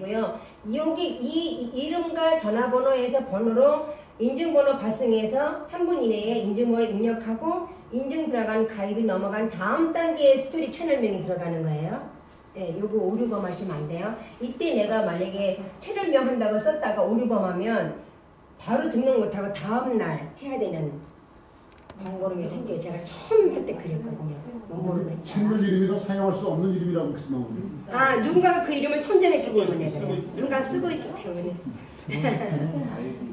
되고요. 여기 이 이름과 전화번호에서 번호로 인증번호 발송해서 3분 이내에 인증번호를 입력하고 인증 들어간 가입이 넘어간 다음 단계의 스토리 채널명이 들어가는 거예요. 네, 요거 오류범 하시면 안 돼요. 이때 내가 만약에 채널명 한다고 썼다가 오류범하면 바로 등록 못하고 다음날 해야 되는 번거로움이 생겨요. 제가 처음 할 때 그랬거든요. 너무 모르고 했다. 채널 이름이 더 사용할 수 없는 이름이라고 나오네요. 아, 누군가가 그 이름을 선정했기 때문에 그래요. 누군가 쓰고 있기 때문에.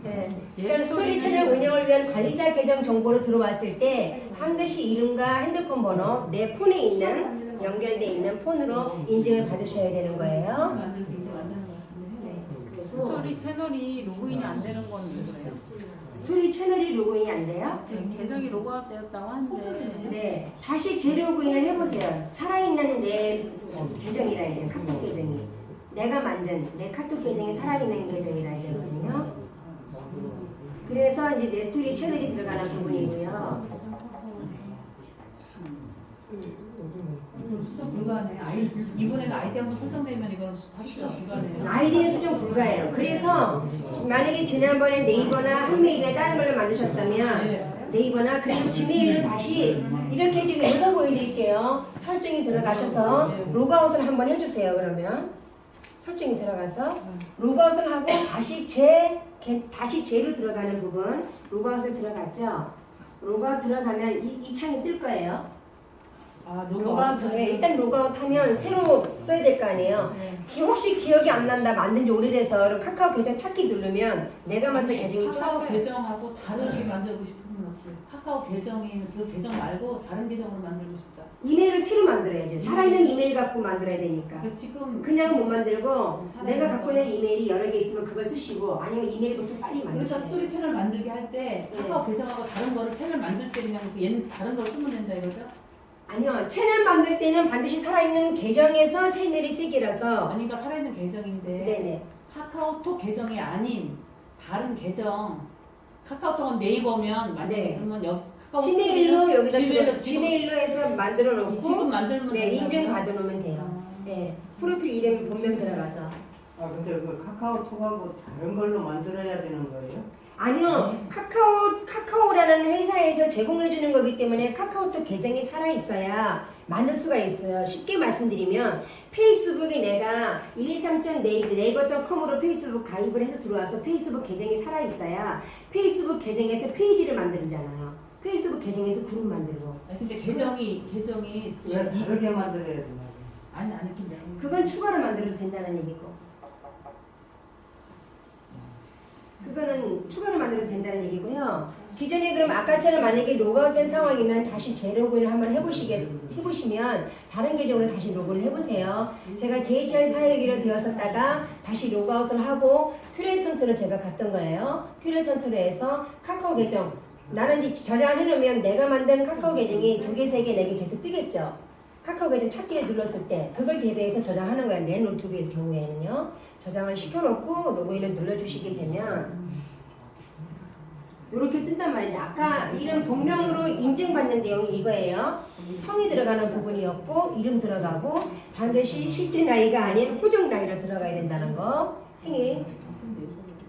네. 그러니까 스토리 채널 운영을 위한 관리자 계정 정보로 들어왔을 때 반드시 이름과 핸드폰 번호, 내 폰에 있는 연결돼 있는 폰으로 인증을 받으셔야 되는 거예요. 네. 그래서 스토리 채널이 로그인이 안 되는 건 왜 그래요? 스토리 채널이 로그인이 안 돼요? 계정이 로그아웃 되었다고 하는데 네. 다시 재로그인을 해보세요. 살아있는 내 계정이라 해야 돼요. 카톡 계정이. 내가 만든 내 카톡 계정이 살아있는 계정이라 해야 되거든요. 그래서 이제 내 스토리 채널이 들어가는 부분이고요. 수정 불가네. 이번에는 아이디 한번 설정되면 이건 수정 불가네요. 아이디는 수정 불가해요. 그래서 만약에 지난번에 네이버나 한메일이나 다른 걸로 만드셨다면 네이버나 그리고 지메일로 다시 이렇게 지금 읽어 보여드릴게요. 설정이 들어가셔서 로그아웃을 한번 해주세요. 그러면 설정이 들어가서 로그아웃을 하고 다시 제로 들어가는 부분 로그아웃을 들어갔죠. 로그아웃 들어가면 이 창이 뜰 거예요. 아, 로그아웃에 일단 로그아웃하면 새로 써야 될 거 아니에요. 혹시 기억이 안 난다 만든 지 오래돼서 그럼 카카오 계정 찾기 누르면 내가 만든 계정이 카카오 쫙 계정하고 다르게 만들고 싶으면 어때요? 카카오 계정이 그 계정 말고 다른 계정으로 만들고 싶다. 이메일을 새로 만들어야지. 살아있는 이메일 갖고 만들어야 되니까. 그러니까 지금 그냥 못 만들고 내가 갖고 있는 이메일이 여러 개 있으면 그걸 쓰시고 아니면 이메일부터 빨리 그러니까 만드셔야 스토리 돼요. 채널 만들게 할 때 카카오 계정하고 다른 거를 채널 만들 때 그냥 다른 걸 쓰면 된다 이거죠? 아니요. 채널 만들 때는 반드시 살아있는 계정에서 채널이 3개라서 아니 그러니까 살아있는 계정인데 네네. 카카오톡 계정이 아닌 다른 계정 카카오톡은 네이버면 만약에 네. 그러면 카카오 지메일로 여기다 지메일로 지메일로 해서 만들어 놓고 지금 만들면 네, 된다고요? 인증 받아 놓으면 돼요. 네. 프로필 이름 본명 들어가서. 아 근데 그 카카오톡하고 다른 걸로 만들어야 되는 거예요? 아니요. 카카오라는 회사에서 제공해 주는 거기 때문에 카카오톡 계정이 살아 있어야 만들 수가 있어요. 쉽게 말씀드리면 페이스북에 내가 123.네이버.com으로 페이스북 가입을 해서 들어와서 페이스북 계정이 살아 있어야 페이스북 계정에서 페이지를 만들잖아요. 페이스북 계정에서 그룹 만들고. 아니, 근데 계정이 왜 다르게 만들어야 되나? 아니 근데 그건 추가로 만들어도 된다는 얘기고. 그거는 추가로 만들어도 된다는 얘기고요. 기존에 그럼 아까처럼 만약에 로그아웃된 상황이면 다시 재로그인을 한번 해보시면 다른 계정으로 다시 로그를 해보세요. 제가 JHR 사용기로 되었었다가 다시 로그아웃을 하고 큐레이턴트로 제가 갔던 거예요. 큐레이턴트로 해서 카카오 계정 나는 이제 저장을 해놓으면 내가 만든 카카오 계정이 2개, 3개, 4개 계속 뜨겠죠. 카카오 계정 찾기를 눌렀을 때 그걸 대비해서 저장하는 거예요. 내 노트북의 경우에는요. 저장을 시켜놓고 로그인을 눌러주시게 되면 이렇게 뜬단 말이죠. 아까 이름 본명으로 인증받는 내용이 이거예요. 성이 들어가는 부분이었고 이름 들어가고 반드시 실제 나이가 아닌 호적 나이로 들어가야 된다는 거. 생일.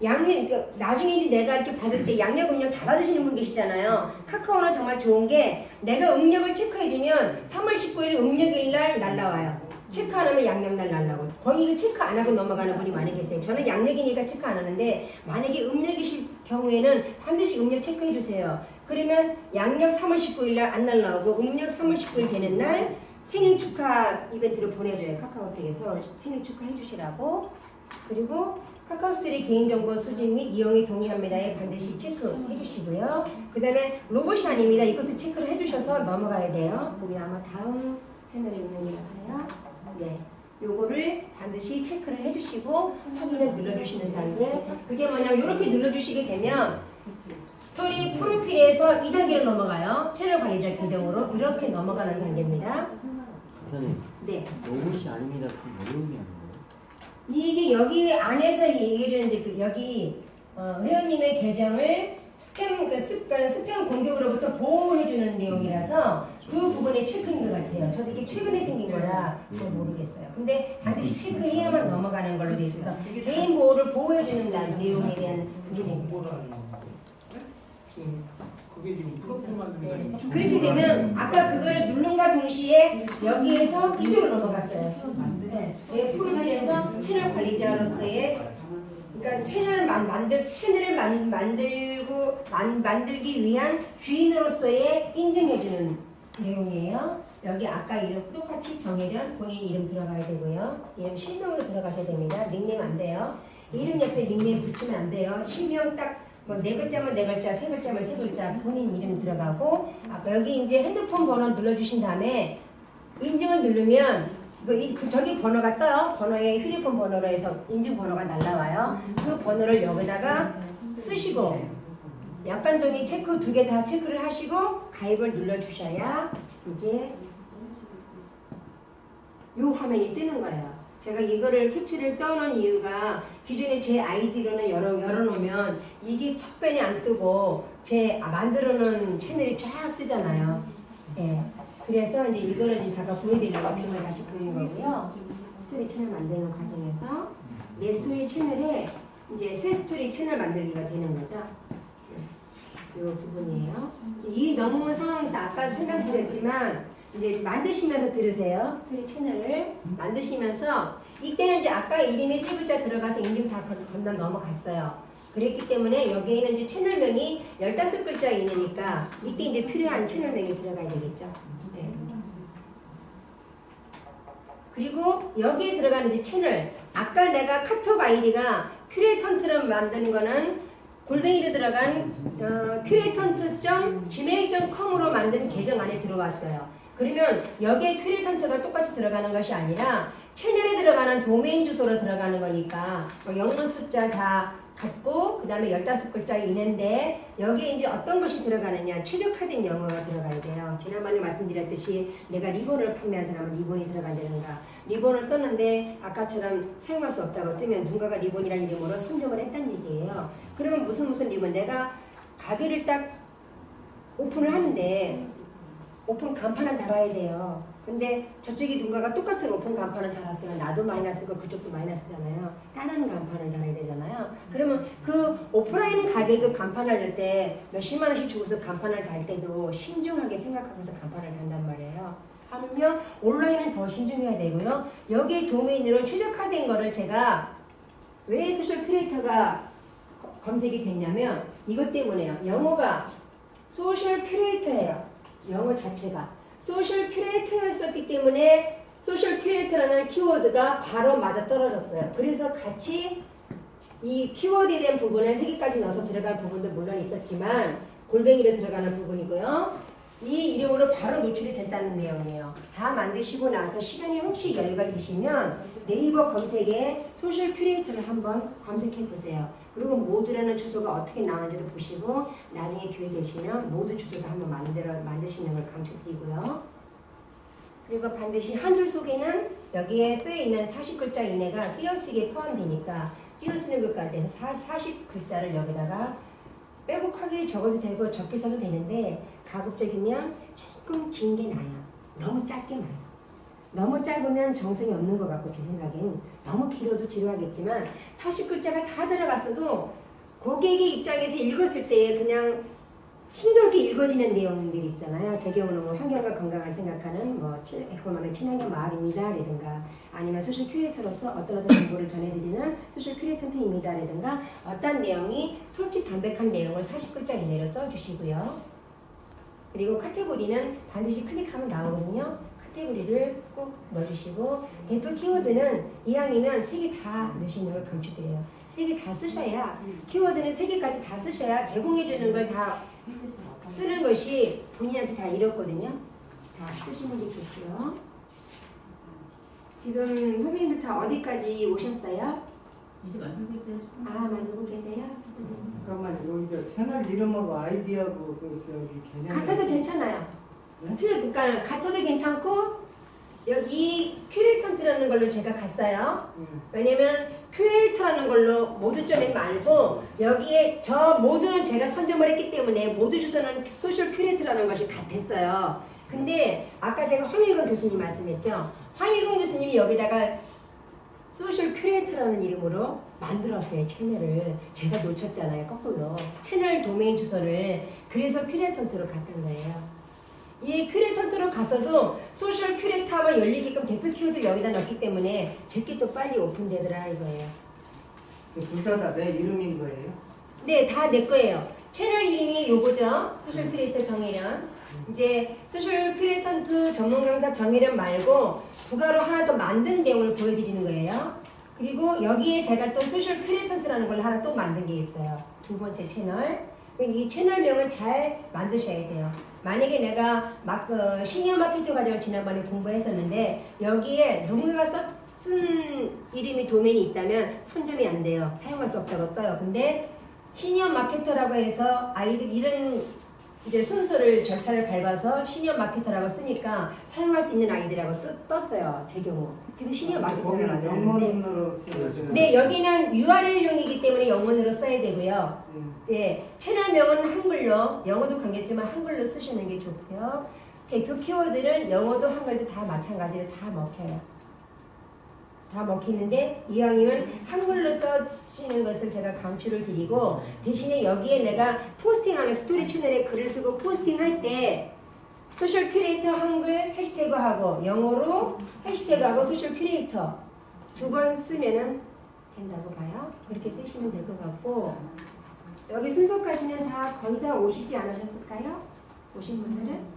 양력, 나중에 이제 내가 이렇게 받을 때 양력, 음력 다 받으시는 분 계시잖아요. 카카오는 정말 좋은 게 내가 음력을 체크해주면 3월 19일 음력일 날 날라와요. 체크 안 하면 양력날 날라고. 거의 이거 체크 안 하고 넘어가는 분이 많이 계세요. 저는 양력이니까 체크 안 하는데 만약에 음력이실 경우에는 반드시 음력 체크해 주세요. 그러면 양력 3월 19일 날 안 날라오고 음력 3월 19일 되는 날 생일 축하 이벤트를 보내줘요. 카카오톡에서 생일 축하해 주시라고. 그리고 카카오스토리 개인정보 수집 및 이용에 동의합니다에 반드시 체크해 주시고요. 그 다음에 로봇이 아닙니다. 이것도 체크를 해주셔서 넘어가야 돼요. 거기 아마 다음 채널에 있는 것 같아요. 네, 요거를 반드시 체크를 해주시고 확인을 눌러주시는 단계. 그게 뭐냐면 이렇게 눌러주시게 되면 스토리 프로필에서 2단계로 넘어가요. 채널 관리자 계정으로 이렇게 넘어가는 단계입니다. 선생님, 네. 로봇이 아닙니다. 그 어려움이 아니에요. 이게 여기 안에서 얘기해주는 그 여기 회원님의 계정을 스팸 공격으로부터 보호해주는 내용이라서 그 부분에 체크인 것 같아요. 저도 이게 최근에 생긴 거라 잘 모르겠어요. 근데 반드시 체크해야만 넘어가는 걸로 돼 있어서 개인 보호를 보호해주는 내용에 대한 부분이 그게 지금 프로필 만든다니까. 그렇게 되면 아까 그걸 누른과 동시에 여기에서 이쪽으로 넘어갔어요. 네, 내 프로필에서 채널 관리자로서의 그러니까 채널을 만들기 위한 주인으로서의 인증해주는 내용이에요. 여기 아까 이름 똑같이 정혜련 본인 이름 들어가야 되고요. 이름 실명으로 들어가셔야 됩니다. 닉네임 안 돼요. 이름 옆에 닉네임 붙이면 안 돼요. 실명 딱 뭐 네 글자면 네 글자, 세 글자면 세 글자 본인 이름 들어가고 아까 여기 이제 핸드폰 번호 눌러주신 다음에 인증을 누르면 저기 번호가 떠요. 번호에 휴대폰 번호로 해서 인증 번호가 날라와요. 그 번호를 여기다가 쓰시고 약관동의 체크 2개 다 체크를 하시고 가입을 눌러주셔야 이제 이 화면이 뜨는 거예요. 제가 이거를 캡처를 떠놓은 이유가 기존에 제 아이디로는 열어놓으면 이게 첫 변이 안 뜨고 제 만들어놓은 채널이 쫙 뜨잖아요. 예. 그래서 이제 이거를 지금 잠깐 보여드리려고屏을 다시 보이는 거고요. 스토리 채널 만드는 과정에서 내 스토리 채널에 이제 새 스토리 채널 만들기가 되는 거죠. 이 부분이에요. 이 너무 상황에서 아까 설명드렸지만 이제 만드시면서 들으세요. 스토리 채널을 만드시면서 이때는 이제 아까 이름이 세 글자 들어가서 인증 다 건너 넘어갔어요. 그랬기 때문에 여기에는 이제 채널명이 15글자 이내니까 이때 이제 필요한 채널명이 들어가야 되겠죠. 네. 그리고 여기에 들어가는 이제 채널 아까 내가 카톡 아이디가 큐레이턴트를 만드는 거는 골뱅이로 들어간 큐레이턴트.gmail.com으로 만든 계정 안에 들어왔어요. 그러면 여기에 큐레이턴트가 똑같이 들어가는 것이 아니라 채널에 들어가는 도메인 주소로 들어가는 거니까 뭐 영문 숫자 다 같고 그 다음에 15글자 이내인데 여기에 이제 어떤 것이 들어가느냐 최적화된 영어가 들어가야 돼요. 지난번에 말씀드렸듯이 내가 리본을 판매한 사람은 리본이 들어간다든가 리본을 썼는데 아까처럼 사용할 수 없다고 뜨면 누군가가 리본이라는 이름으로 선정을 했다는 얘기예요. 그러면 무슨 리본 내가 가게를 딱 오픈을 하는데 오픈 간판을 달아야 돼요. 근데 저쪽이 누군가가 똑같은 오픈 간판을 달았으면 나도 마이너스고 그쪽도 마이너스잖아요. 다른 간판을 달아야 되잖아요. 그러면 그 오프라인 가게도 간판을 달 때 몇십만 원씩 주고서 간판을 달 때도 신중하게 생각하면서 간판을 단단 말이에요. 하물며 온라인은 더 신중해야 되고요. 여기에 도메인으로 최적화된 거를 제가 왜 소셜 큐레이터가 검색이 됐냐면 이것 때문에요. 영어가 소셜 큐레이터예요. 영어 자체가 소셜 큐레이터였었기 때문에 소셜 큐레이터라는 키워드가 바로 맞아 떨어졌어요. 그래서 같이 이 키워드에 대한 부분을 3개까지 넣어서 들어갈 부분도 물론 있었지만 골뱅이로 들어가는 부분이고요. 이 이름으로 바로 노출이 됐다는 내용이에요. 다 만드시고 나서 시간이 혹시 여유가 되시면 네이버 검색에 소셜 큐레이터를 한번 검색해 보세요. 그리고 모두라는 주소가 어떻게 나오는지도 보시고 나중에 기회 되시면 모두 주소도 한번 만드시는 걸 강추드리고요. 그리고 반드시 한 줄 속에는 여기에 쓰여있는 40글자 이내가 띄어쓰기에 포함되니까 띄어쓰는 것까지 해서 40글자를 여기다가 빼곡하게 적어도 되고 적게 써도 되는데 가급적이면 조금 긴 게 나아요. 너무 짧게 말아요. 너무 짧으면 정성이 없는 것 같고 제 생각엔 너무 길어도 지루하겠지만 40글자가 다 들어갔어도 고객의 입장에서 읽었을 때 그냥 힘들게 읽어지는 내용들 있잖아요. 제 경우는 뭐 환경과 건강을 생각하는 뭐 에코마을 친환경 마을입니다라든가 아니면 소셜 큐레이터로서 어떤 정보를 전해드리는 소셜 큐레이터입니다라든가 어떤 내용이 솔직 담백한 내용을 40글자 이내로 써주시고요. 그리고 카테고리는 반드시 클릭하면 나오거든요. 카테고리를 꼭 넣어주시고 대표 키워드는 이왕이면 3개 다 넣으시는 걸 강추드려요. 3개 다 쓰셔야 키워드는 3개까지 다 쓰셔야 제공해주는 걸 다 쓰는 것이 본인한테 다 이렇거든요. 다 쓰시는 게 좋고요. 지금 선생님들 다 어디까지 오셨어요? 이제 만들고 있어요. 만들고 계세요? 잠깐만요. 여기 저 채널 이름하고 아이디하고 그 저기 개념 같아도 괜찮아요. 네? 그러니까 같아도 괜찮고 여기 큐레이턴트라는 걸로 제가 갔어요. 왜냐면 큐레이터라는 걸로 모두 점이 말고 여기에 저 모두는 제가 선점을 했기 때문에 모두 주소는 소셜 큐레이터라는 것이 같았어요. 근데 아까 제가 황일건 교수님 말씀했죠. 황일건 교수님이 여기다가 소셜 큐레이터라는 이름으로 만들었어요. 채널을. 제가 놓쳤잖아요. 거꾸로. 채널 도메인 주소를. 그래서 큐레이턴트로 갔던 거예요. 이 큐레이턴트로 가서도 소셜 큐레이터만 열리게끔 대표 키워드를 여기다 넣기 때문에 제게 또 빨리 오픈되더라 이거예요. 둘 다 내 이름인 거예요? 네, 다 내 거예요. 채널 이름이 요거죠. 소셜 큐레이터 정혜련. 이제 소셜 큐레이턴트 전문 강사 정혜련 말고 부가로 하나 더 만든 내용을 보여드리는 거예요. 그리고 여기에 제가 또 소셜 큐레이턴트라는 걸 하나 또 만든 게 있어요. 두 번째 채널. 이 채널명은 잘 만드셔야 돼요. 만약에 내가 시니어 마케터 과정을 지난번에 공부했었는데 여기에 누군가가 쓴 이름이 도메인이 있다면 선점이 안 돼요. 사용할 수 없다고 떠요. 근데 시니어 마케터라고 해서 아이들 이런 이제 순서를 절차를 밟아서 시니어 마케터라고 쓰니까 사용할 수 있는 아이들이라고 떴어요. 제 경우. 그래서 시니어 마케터를 거기는 만들었는데 영문으로 쓰여져. 네, 여기는 URL용이기 때문에 영문으로 써야 되고요. 네, 채널명은 한글로, 영어도 관계지만 한글로 쓰시는 게 좋고요. 대표 키워드는 영어도 한글도 다 마찬가지로 다 먹혀요. 다 먹히는데 이왕이면 한글로 쓰시는 것을 제가 강추를 드리고 대신에 여기에 내가 포스팅하면 스토리 채널에 글을 쓰고 포스팅할 때 소셜 큐레이터 한글 해시태그하고 영어로 해시태그하고 소셜 큐레이터 두 번 쓰면은 된다고 봐요. 그렇게 쓰시면 될 것 같고 여기 순서까지는 다 거의 다 오시지 않으셨을까요? 오신 분들은?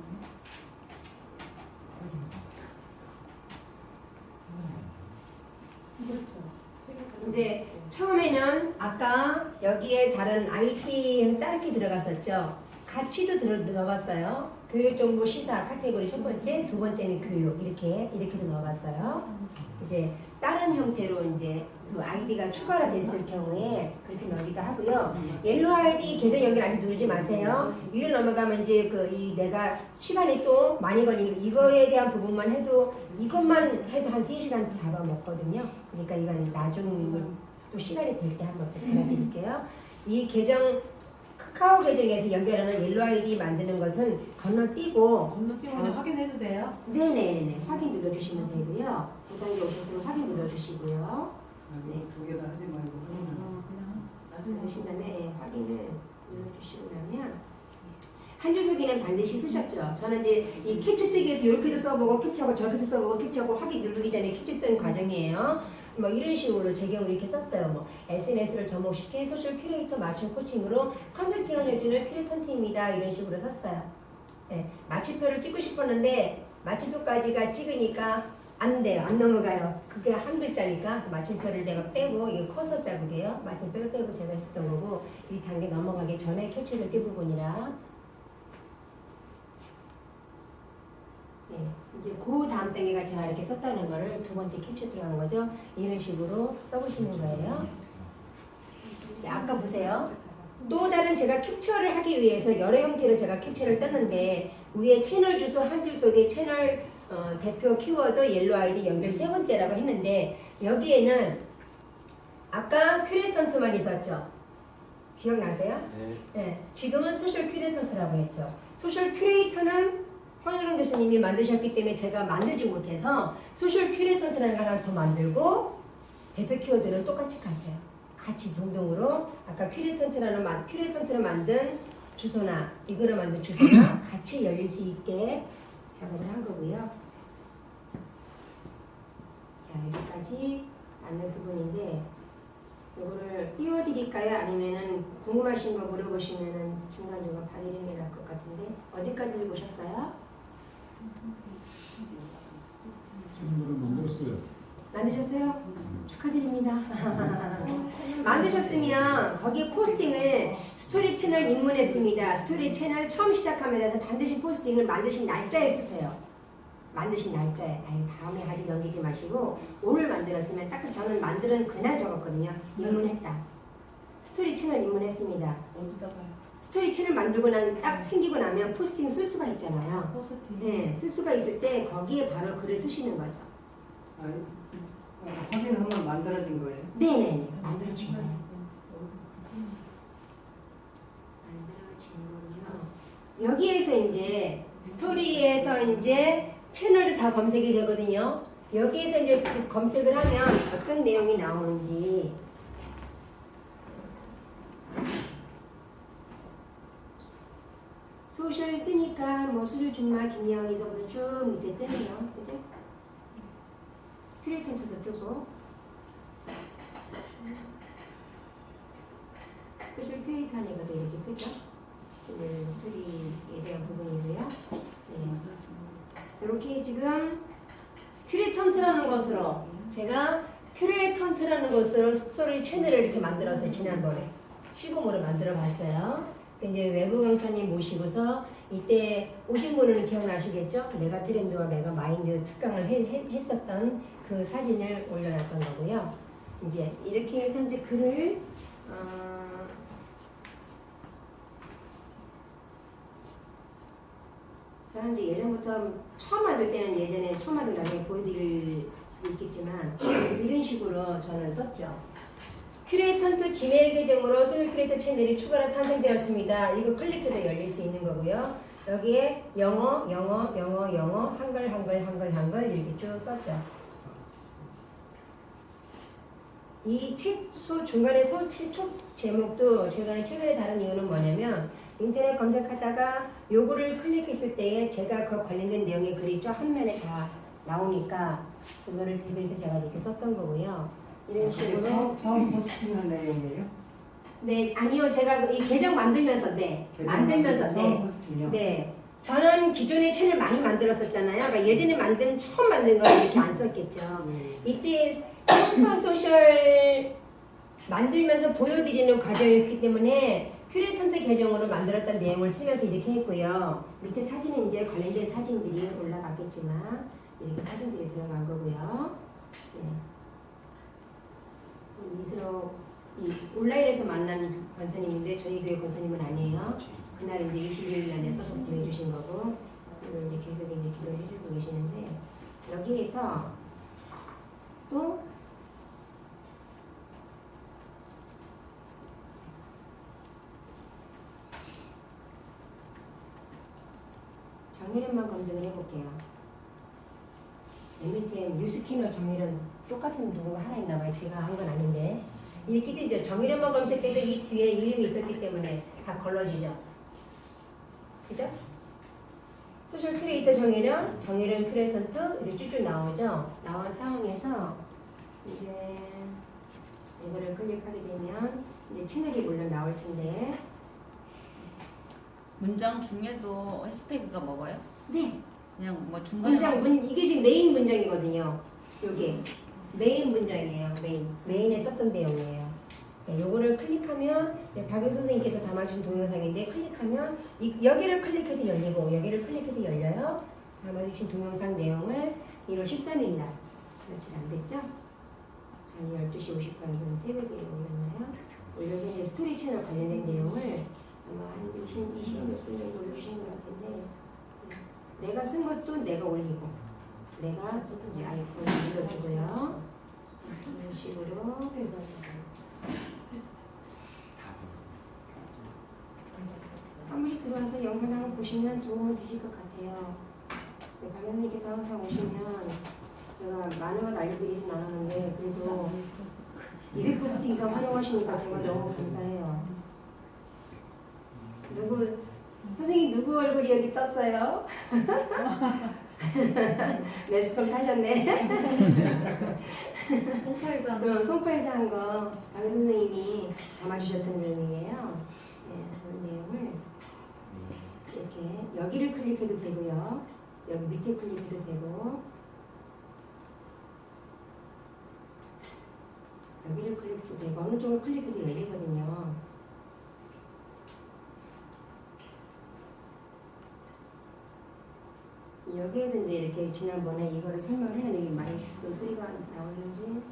이제 처음에는 아까 여기에 다른 IT 다르게 들어갔었죠. 가치도 넣어봤어요. 교육정보 시사 카테고리 첫 번째, 두 번째는 교육 이렇게도 넣어봤어요. 이제 다른 형태로 이제 그 아이디가 추가가 됐을 경우에 그렇게 넣기도 하고요. 옐로우 아이디 계정 연결 아직 누르지 마세요. 위로 넘어가면 이제 내가 시간이 또 많이 걸리니까 이거에 대한 부분만 해도 이것만 해도 한 3시간 잡아먹거든요. 그러니까 이건 나중에 또 시간이 될 때 한번 알려드릴게요. 이 계정 카카오 계정에서 연결하는 옐로우 아이디 만드는 것은 건너뛰고 건너뛰고 그냥 확인해도 돼요? 네네네 확인 눌러주시면 되고요. 5단계 오셨으면 확인 눌러주시고요. 네. 두 개 다 하지 말고 하나만. 그냥 나중에 누르신 다음에 확인을 눌러주시고 나면 한 줄 소개는 반드시 쓰셨죠. 저는 이제 이 캡처 뜨기 위해서 이렇게도 써보고 캡처하고 저렇게도 써보고 캡처하고 확인 누르기 전에 캡처 뜨는 과정이에요. 뭐 이런 식으로 제 경우 이렇게 썼어요. 뭐 SNS를 접목시킨 소셜 큐레이터 맞춤 코칭으로 컨설팅을 해주는 큐레이턴트입니다. 이런 식으로 썼어요. 네, 마침표를 찍고 싶었는데 마침표까지가 찍으니까 안 돼요. 안 넘어가요. 그게 한 글자니까 마침표를 내가 빼고 이게 커서 자국이에요. 마침표를 빼고 제가 했었던 거고 이 단계 넘어가기 전에 캡처될 때 부분이라 네, 이제 그 다음 단계가 제가 이렇게 썼다는 거를 두 번째 캡처 들어가는 거죠. 이런 식으로 써보시는 거예요. 네, 아까 보세요. 또 다른 제가 캡처를 하기 위해서 여러 형태로 제가 캡처를 떴는데 위에 채널 주소 한 줄 속에 채널 대표 키워드 옐로우 아이디 연결 세 번째라고 했는데 여기에는 아까 큐레이턴트만 있었죠. 기억나세요? 네. 네, 지금은 소셜 큐레이턴트라고 했죠. 소셜 큐레이터는 황일건 교수님이 만드셨기 때문에 제가 만들지 못해서 소셜 큐레이턴트라는 걸 하나 더 만들고 대표 키워드는 똑같이 갔어요. 같이 동동으로 아까 큐레이턴트를 만든 주소나 이거를 만든 주소나 같이 열릴 수 있게 작업을 한 거고요. 자, 여기까지 맞는 부분인데 이거를 띄워드릴까요? 아니면은 궁금하신 거 물어보시면은 중간중간 봐드리는 게 나을 것 같은데 어디까지 보셨어요? 지금 만들었어요. 만드셨어요? 축하드립니다. 만드셨으면 거기에 포스팅을 스토리 채널 입문했습니다. 스토리 채널 처음 시작하면 반드시 포스팅을 만드신 날짜에 쓰세요. 만드신 날짜에. 다음에 아직 넘기지 마시고 오늘 만들었으면 딱 저는 만드는 그날 적었거든요. 입문했다. 스토리 채널 입문했습니다. 어디다가요? 스토리 채널 만들고 딱 생기고 나면 포스팅 쓸 수가 있잖아요. 포스팅. 네, 쓸 수가 있을 때 거기에 바로 글을 쓰시는 거죠. 확인하면 만들어진 거예요? 네네, 만들어진 거예요. 만들어진 거고요. 여기에서 이제 스토리에서 이제 채널도 다 검색이 되거든요. 여기에서 이제 검색을 하면 어떤 내용이 나오는지 소셜 쓰니까 뭐 수술 준마 김영희서부터 쭉 밑에 뜨네요. 그죠? 큐레이턴트도 뜨고 소셜 큐레이터니까도 이렇게 뜨죠. 스토리에 대한 부분이고요. 네. 이렇게 지금 큐레이턴트라는 것으로 제가 큐레이턴트라는 것으로 스토리 채널을 이렇게 만들었어요. 지난번에 시범으로 만들어 봤어요. 이제 외부 강사님 모시고서 이때 오신 분은 기억나시겠죠? 메가 트렌드와 메가 마인드 특강을 했었던 그 사진을 올려놨던 거고요. 이제 이렇게 해서 이제 글을 저는 이제 예전부터 처음 만들 때는 예전에 처음 만들 나중에 보여드릴 수도 있겠지만 이런 식으로 저는 썼죠. 큐레이턴트 지메일 계정으로 소유 큐레이터 채널이 추가로 탄생되었습니다. 이거 클릭해서 열릴 수 있는 거고요. 여기에 영어, 한글 이렇게 쭉 썼죠. 이 책 중간에 촉 제목도 최근에 다른 이유는 뭐냐면 인터넷 검색하다가 요거를 클릭했을 때에 제가 그 관련된 내용의 글이 쫙 한 면에 다 나오니까 그거를 대비해서 제가 이렇게 썼던 거고요. 이런 식으로. 처음 포스팅한 내용이에요? 네, 아니요. 제가 이 계정 만들면서, 네. 만들면서, 처음 네. 포스팅이요? 네. 저는 기존에 채널 많이 만들었었잖아요. 그러니까 예전에 처음 만든 거 이렇게 안 썼겠죠. 이때 슈퍼 소셜 만들면서 보여드리는 과정이었기 때문에 큐레이턴트 계정으로 만들었던 내용을 쓰면서 이렇게 했고요. 밑에 사진은 이제 관련된 사진들이 올라갔겠지만 이렇게 사진들이 들어간 거고요. 네. 이수로 이 온라인에서 만난 권사님인데 저희 교회 권사님은 아니에요. 그날 이제 21일 날에 써서 보내주신 거고 이걸 이제 계속 이제 기도를 해주고 계시는데 여기에서 또 정혜련만 검색을 해볼게요. 맨 밑에 뉴스키너 정혜련 똑같은 누군가 하나 있나 봐요. 제가 한 건 아닌데 이렇게 되죠. 정혜련만 검색해도 이 뒤에 이름이 있었기 때문에 다 걸러지죠. 그죠? 소셜 큐레이터 정혜련 큐레이턴트 이렇게 쭉쭉 나오죠. 나온 상황에서 이제 이거를 클릭하게 되면 이제 채널이 물론 나올 텐데 문장 중에도 해시태그가 먹어요? 네. 그냥 뭐 중간에 이게 지금 메인 문장이거든요. 요게 메인 문장이에요. 메인에 썼던 내용이에요. 네, 요거를 클릭하면 박윤 선생님께서 담아주신 동영상인데 클릭하면 여기를 클릭해도 열리고 여기를 클릭해도 열려요. 담아주신 동영상 내용을 1월 13일 날 며칠 안 됐죠? 저는 12시 50분 새벽에 올렸나요? 올려서 이제 스토리 채널 관련된 내용을 아마 한 20몇 분 정도 올려주신 것 같은데 내가 쓴 것도 내가 올리고 내가 이제 아이콘을 올려주고요. 이런 식으로 한 번씩 들어와서 영상 한번 보시면 도움은 되실 것 같아요. 강연님께서 항상 오시면 제가 많은 걸 알려드리진 않았는데 그래도 200% 이상 활용하시니까 제가 너무 감사해요. 선생님 누구 얼굴이 여기 떴어요? 매스컴 타셨네. 송파에서 한 거 강희 선생님이 담아주셨던 내용이에요. 네, 그런 내용을 이렇게 여기를 클릭해도 되고요. 여기 밑에 클릭해도 되고 여기를 클릭해도 되고 어느 쪽을 클릭해도 열리거든요. 여기에도 이제 이렇게 지난번에 이거를 설명을 했는데 마이크 소리가 나오는지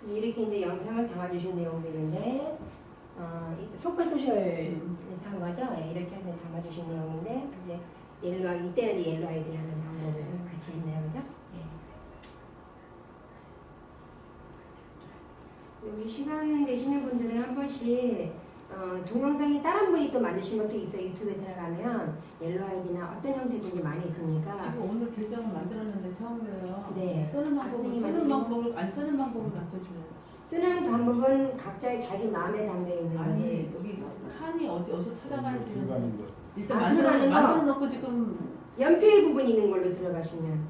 이렇게 이제 영상을 담아주신 내용들인데 소파 소셜에서 한 거죠. 예, 이렇게 해서 담아주신 내용인데 이제 이때는 이제 옐로 아이디 하는 방법을 같이 했네요, 그죠? 예. 여기 시간 되시는 분들은 한 번씩 동영상이 다른 분이 또 만드신 것도 있어요. 유튜브에 들어가면 옐로 아이디나 어떤 형태든지 많이 있으니까. 지금 오늘 계정을 만들었는데 처음이에요. 네. 쓰는 방법을 선생님이 쓰는 만드신 방법을 안 쓰는 방법을 가르쳐줘요. 쓰는 방법은 각자의 자기 마음에 담겨 있는 아니 것을 여기 칸이 어디서 찾아가야 들어가는 되는 거. 일단 아, 들어가는 거? 만들어 놓고 지금 연필 부분 있는 걸로 들어가시면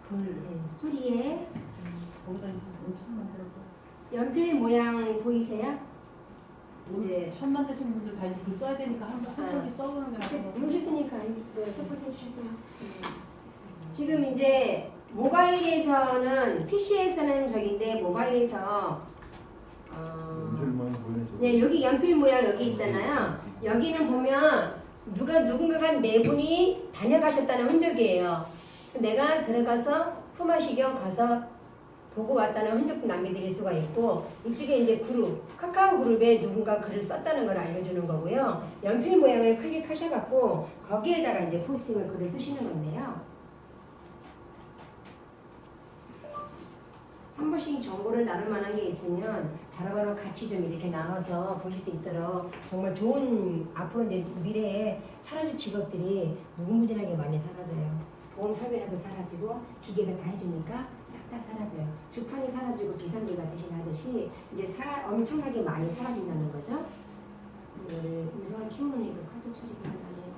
글 네, 스토리에 거기다 이제 엄청 만들었고 연필 모양 보이세요? 이제 처음 만드신 분들 다 이제 글 써야 되니까 한번 한쪽이 써보는 게 나을 것 같아요. 해주시니까 서포트 해주시고요. 지금 이제 모바일에서는 PC에서는 저긴데 모바일에서 연필만 보내줘. 네, 여기 연필 모양 여기 있잖아요. 여기는 보면 누군가가 네 분이 다녀가셨다는 흔적이에요. 내가 들어가서 품앗이경 가서 보고 왔다는 흔적도 남겨드릴 수가 있고, 이쪽에 이제 그룹, 카카오 그룹에 누군가 글을 썼다는 걸 알려주는 거고요. 연필 모양을 클릭하셔갖고 거기에다가 이제 포스팅을 글을 쓰시는 건데요. 한 번씩 정보를 나눌 만한 게 있으면 바로바로 같이 좀 이렇게 나눠서 보실 수 있도록 정말 좋은 앞으로 이제 미래에 사라질 직업들이 무궁무진하게 많이 사라져요. 보험 설계사도 사라지고 기계가 다 해주니까 싹 다 사라져요. 주판이 사라지고 계산기가 대신하듯이 이제 엄청나게 많이 사라진다는 거죠. 이거를 음성을 키워놓으니까 카톡 소리가 나네요.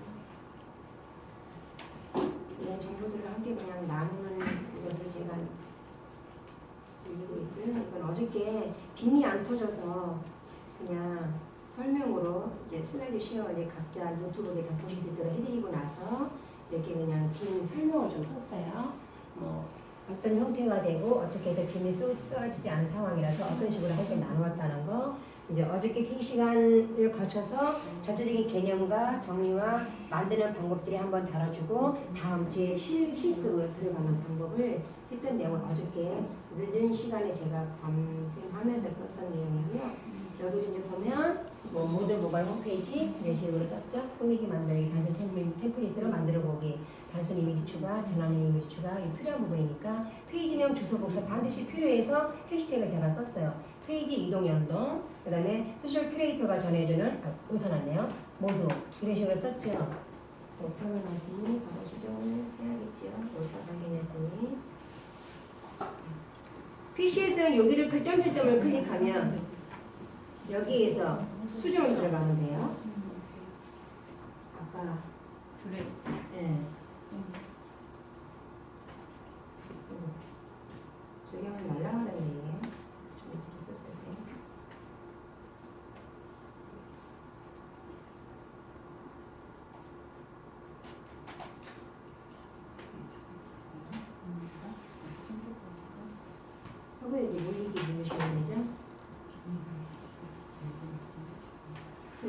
이런 정보들을 함께 그냥 나누는 것을 제가 올리고 있고요. 이건 어저께 빔이 안 터져서 그냥 설명으로 이제 슬라이드 쉐어 이제 각자 노트북에 다 보실 수 있도록 해드리고 나서 이렇게 그냥 빔 설명을 좀 썼어요. 뭐 어떤 형태가 되고 어떻게 해서 빔이 써지지 않은 상황이라서 어떤 식으로 함께 나누었다는 거. 이제 어저께 3시간을 거쳐서 전체적인 개념과 정리와 만드는 방법들이 한번 다뤄주고 다음 주에 실습으로 들어가는 방법을 했던 내용을 어저께 늦은 시간에 제가 밤샘하면서 썼던 내용이고요. 여기도 이제 보면 뭐 모든 모바일 홈페이지 이런 식으로 썼죠. 꾸미기 만들기, 단순 템플릿으로 만들어 보기, 단순 이미지 추가, 전환형 이미지 추가, 이게 필요한 부분이니까 페이지명 주소 복사 반드시 필요해서 해시태그를 제가 썼어요. 페이지 이동 연동, 그 다음에 소셜 큐레이터가 전해주는, 우선하네요. 모두 이런 식으로 썼죠. 오타가 났으니 바로 수정을 해야겠죠. 오타 확인했으니. PC에서는 여기를 점점점을 클릭하면 여기에서 수정을 들어가면 돼요. 아까 그래. 예. 저기 하면 날라가는 얘기예요. 좀 이렇게 썼을 때. 하고 여기 물리기 누르시면 되죠.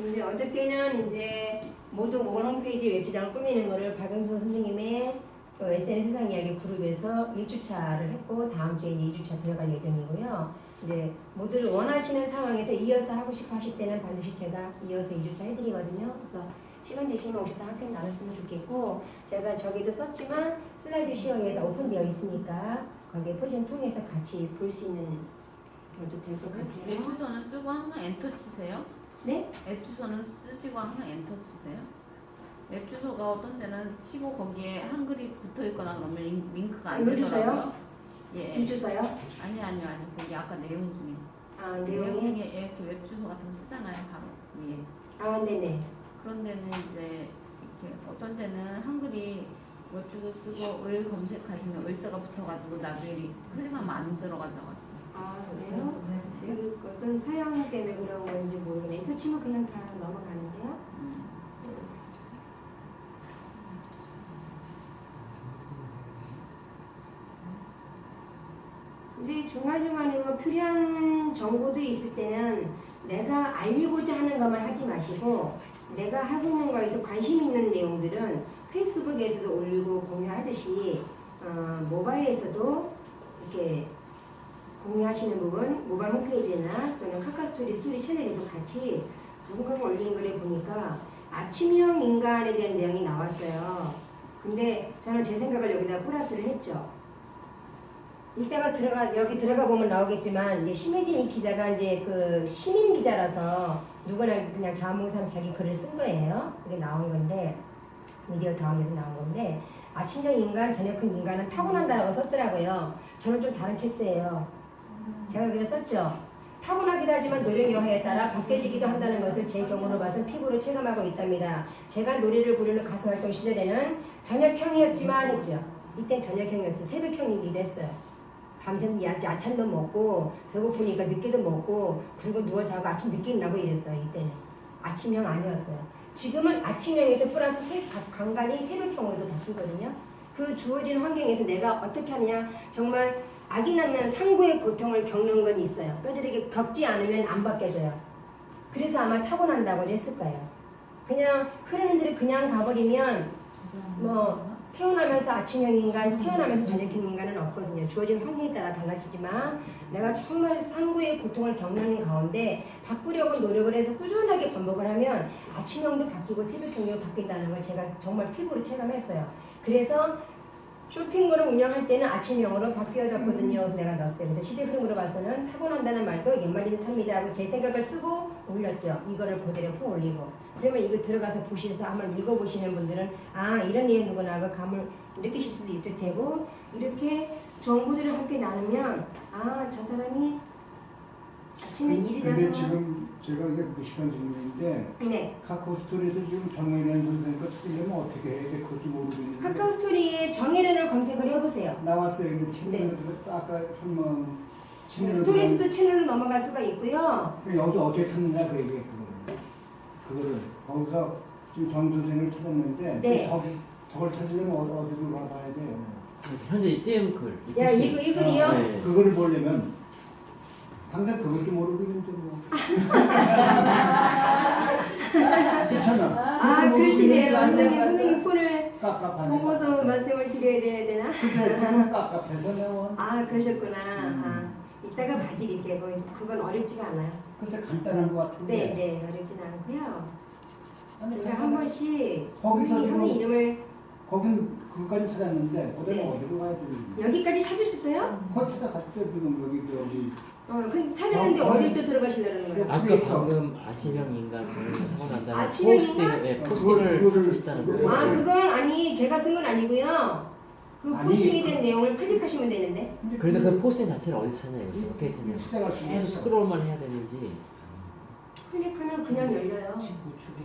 이제 어저께는 이제 모두 모바일 홈페이지 웹지장을 꾸미는 거를 박영수 선생님의 SNS 세상 이야기 그룹에서 1주차를 했고 다음 주에 이제 2주차 들어갈 예정이고요. 이제 모두를 원하시는 상황에서 이어서 하고 싶어 하실 때는 반드시 제가 이어서 2주차 해드리거든요. 그래서 시간 되시면 오셔서 함께 나눴으면 좋겠고, 제가 저기도 썼지만 슬라이드 시어에서 오픈되어 있으니까 거기에 포지션 통해서 같이 볼 수 있는 것도 될 것 같아요. 웹 주소는 쓰고 항상 엔터 치세요? 네? 웹 주소는 쓰시고 항상 엔터 치세요? 웹 주소가 어떤 데는 치고 거기에 한글이 붙어 있거나 그러면 링크가 안 요 주소요? 되더라고요. 예. 비주서요? 아니요. 거기 아까 내용 중에. 아, 내용 내용이? 중에 이렇게 웹 주소 같은 거 쓰잖아요. 바로 위에. 아, 네네. 그런 데는 이제 이렇게 어떤 데는 한글이 웹 주소 쓰고 을 검색하시면 을자가 붙어가지고 나중에 클릭하면 안 들어가져가지고. 아, 그래요? 여기 어떤 사양 때문에 그런 건지 모르겠네. 엔터 치면 그냥 다 넘어가는데요? 이제 중간중간에 뭐 필요한 정보들이 있을 때는 내가 알리고자 하는 것만 하지 마시고, 내가 하고 있는 거에서 관심 있는 내용들은 페이스북에서도 올리고 공유하듯이 모바일에서도 이렇게 공유하시는 부분, 모바일 홈페이지나 또는 카카오스토리 스토리 채널에도 같이 누군가가 올린 글을 보니까 아침형 인간에 대한 내용이 나왔어요. 근데 저는 제 생각을 여기다 플러스를 했죠. 이따가 여기 들어가 보면 나오겠지만 이제 심혜진 이 기자가 이제 그 시민 기자라서 누구나 그냥 자몽삼 자기 글을 쓴 거예요. 그게 나온 건데 미디어 다음에서 나온 건데 아침형 인간, 저녁형 인간은 타고난다라고 썼더라고요. 저는 좀 다른 케이스예요. 제가 그래서 썼죠. 타고나기도 하지만 노력 여하에 따라 바뀌어지기도 한다는 것을 제 경우로 봐서 피부로 체감하고 있답니다. 제가 노래를 부르는 가수 활동 시절에는 저녁형이었지만 있죠. 이땐 저녁형이었어요. 새벽형이기도 했어요. 밤샘 야찬도 먹고 배고프니까 늦게도 먹고 그리고 누워 자고 아침 늦게 일어나고 이랬어요. 이때는 아침형 아니었어요. 지금은 아침형에서 플러스 간간이 새벽형으로도 바뀌거든요. 그 주어진 환경에서 내가 어떻게 하느냐 정말 아기 낳는 상고의 고통을 겪는 건 있어요. 뼈저리게 겪지 않으면 안 바뀌어져요. 그래서 아마 타고난다고 했을 거예요. 그냥 흐르는 대로 그냥 가버리면 뭐 태어나면서 아침형 인간, 태어나면서 저녁형 인간은 없거든요. 주어진 환경에 따라 달라지지만 내가 정말 상고의 고통을 겪는 가운데 바꾸려고 노력을 해서 꾸준하게 반복을 하면 아침형도 바뀌고 새벽형도 바뀐다는 걸 제가 정말 피부로 체감했어요. 그래서 쇼핑몰을 운영할 때는 아침형으로 바뀌어졌거든요. 그래서 내가 넣었어요. 그래서 시대 흐름으로 봐서는 타고난다는 말도 옛말이 듯합니다 하고 제 생각을 쓰고 올렸죠. 이거를 그대로 푹 올리고 그러면 이거 들어가서 보시면서 한번 읽어보시는 분들은 아 이런 내용이구나 하고 감을 느끼실 수도 있을 테고 이렇게 정보들을 함께 나누면 아 저 사람이 아침에 근데 일이라서 지금 제가 이게 무식한 질문인데 네. 카카오 스토리에서 지금 정혜련 선생님 거 찾으려면 어떻게 해야 돼? 그것도 모르겠는데 카카오 스토리에 정혜련을 검색을 해보세요. 나왔어요. 근데 친구들도 아까 설명 스토리스도 채널로 넘어갈 수가 있고요. 여기서 어떻게 찾느냐 그 얘기예요. 그거를 거기서 지금 정 선생을 찾았는데 네. 저걸 찾으려면 어디로 가봐야 돼요? 그래서 현재 띄운 글. 야 이 글이요? 네. 그거를 보려면 당장 그것도 모르고 있는데 뭐. 괜찮아. 아 그러시네요. 선생님 선생님 폰을 깝깝하네. 보고서 말씀을 드려야 되나? 그래서 좀 깝깝해서 내가 아 그러셨구나. 아, 이따가 봐드릴게요. 뭐 그건 어렵지가 않아요. 글쎄 간단한 것 같은데. 네, 어렵진 않고요. 아니, 제가 한 번씩 거기서 선생님 지금 이름을 거긴 그까지 찾았는데 어디로 네. 어디로 가야 되는지. 여기까지 찾으셨어요? 거기 찾아갔죠 지금 여기. 그 찾았는데 어딜 또 들어가시려는 거예요? 아까 방금 아침형 인간 저녁형 타고난다는 아침형 포스팅, 인간? 네, 포스팅을 그거를- 쓰고 싶다는 거예요. 아 그건 아니 제가 쓴 건 아니고요. 그 아니, 포스팅이 된 내용을 클릭하시면 되는데. 그런데 그 포스팅 자체를 어디서 찾나요? 어떻게 찾나요? 찾아갈 수 계속 있어. 스크롤만 해야 되는지. 클릭하면 그냥 열려요.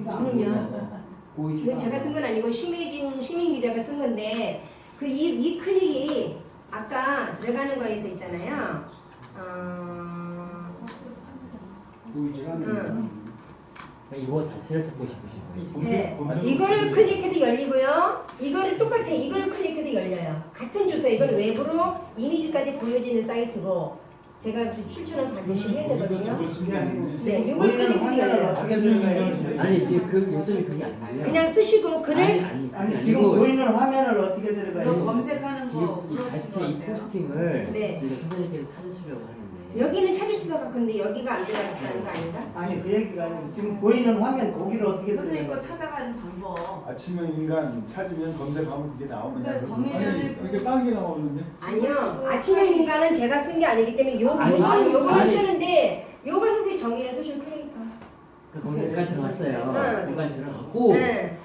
그럼요. 이건 제가 쓴 건 아니고 심혜진 시민 기자가 쓴 건데 그 이 클릭이 아까 들어가는 거에서 있잖아요. 보이지가 않는. 이거 자체를 찾고 싶으신 거예요. 네, 이거를 클릭해도 열리고요. 이거를 똑같아. 이거를 클릭해도 열려요. 같은 주소. 이건 외부로 이미지까지 보여지는 사이트고 제가 추천을 반드시 해야 되거든요. 네, 이걸 클릭해도 열려요. 아니 지금 그 요즘이 그게 아니고요. 그냥 쓰시고 글을 아니 지금 보이는 화면을 어떻게 그래서 들어가요? 검색하는 지금 거 이 자체 이 포스팅을 네. 지금 선생님께서 찾으시려고 하는데 여기는 찾을 수가 같은데 여기가 안 들어가는 거 아닌가? 아니 그 얘기가 아니고 지금 보이는 화면 거기를 어떻게 선생님 거 들어가요? 찾아가는 방법. 아침형 인간 찾으면 검색하면 그게 나오느냐? 그 정의련의 이게 빵이 나오는데? 아니요. 아침형 인간은 제가 쓴 게 아니기 때문에 아니, 요거를 아니. 쓰는데 요걸 선생님 정리해 소셜 크리에이터. 거기 들어가 들어갔어요. 네. 들어가 들어가고 네.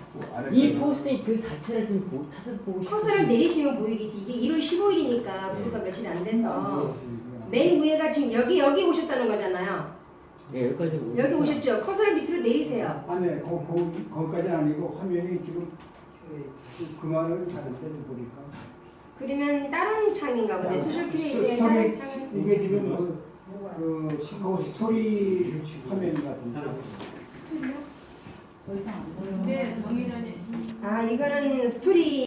이 포스팅 그 자체를 지금 찾아보고 싶어요. 커서를 내리시면 보이겠지. 이게 1월 15일이니까 불과 며칠 안 돼서 맨 위에가 지금 여기 오셨다는 거잖아요. 네, 여기까지 여기 오셨죠? 커서를 밑으로 내리세요. 아니 거기까지 아니고 화면이 지금 그만을 다른데 보니까. 그러면 다른 창인가 보네. 소셜 크리에이터의 다른 창은. 이게 지금 그 스토리 화면 같은데. 더 이상 안 보여. 네, 정의련이 아 이거는 스토리